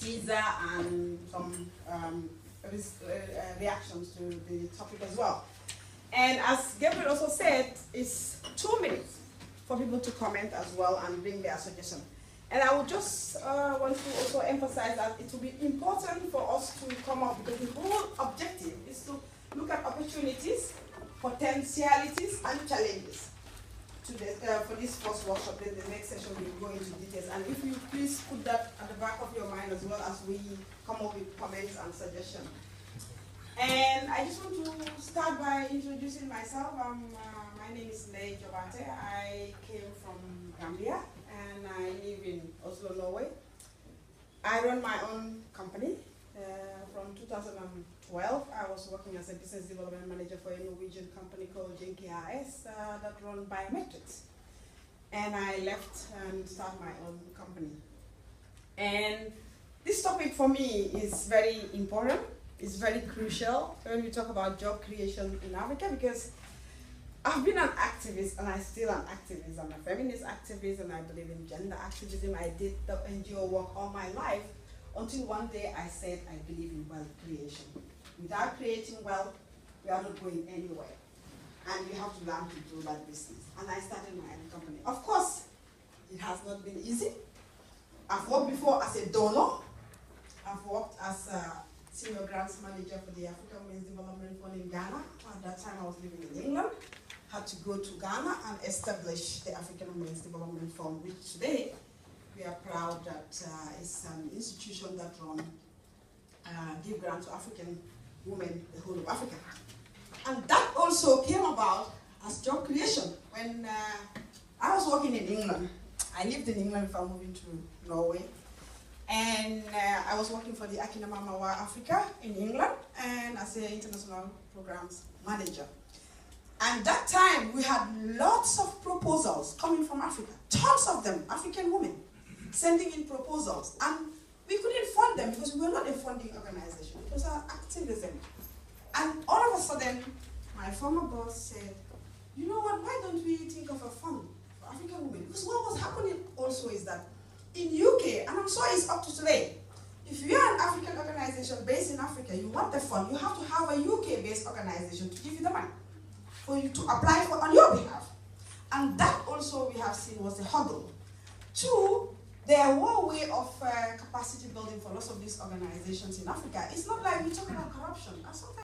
teaser and some reactions to the topic as well. And as Gabriel also said, it's 2 minutes for people to comment as well and bring their suggestion. And I would just want to also emphasize that it will be important for us to come up, because the whole objective is to look at opportunities, potentialities, and challenges to for this first workshop. Then the next session we'll go into details. And if you please put that at the back of your mind as well as we come up with comments and suggestions. And I just want to start by introducing myself. My name is Lei Jobate. I came from Gambia and I live in Oslo, Norway. I run my own company. From 2012, I was working as a business development manager for a Norwegian company called JKRS that run biometrics. And I left and started my own company. And this topic for me is very important. It's very crucial when we talk about job creation in Africa, because I've been an activist and I'm still an activist. I'm a feminist activist and I believe in gender activism. I did the NGO work all my life until one day I said I believe in wealth creation. Without creating wealth, we are not going anywhere. And we have to learn to do that business. And I started my own company. Of course, it has not been easy. I've worked before as a donor. I've worked as a senior grants manager for the African Women's Development Fund in Ghana. At that time, I was living in England. Had to go to Ghana and establish the African Women's Development Fund, which today we are proud that it's an institution that give grants to African women, the whole of Africa. And that also came about as job creation. When I was working in England, I lived in England before moving to Norway. And I was working for the Akinamamawa Africa in England and as an international programs manager. And that time we had lots of proposals coming from Africa, tons of them, African women, sending in proposals. And we couldn't fund them because we were not a funding organization. It was our activism. And all of a sudden, my former boss said, you know what, why don't we think of a fund for African women? Because what was happening also is that in UK, and I'm sure it's up to today, if you're an African organization based in Africa, you want the fund, you have to have a UK-based organization to give you the money for you to apply for on your behalf. And that also we have seen was a hurdle. Two, their whole way of capacity building for lots of these organizations in Africa, it's not like we talk about corruption. And sometimes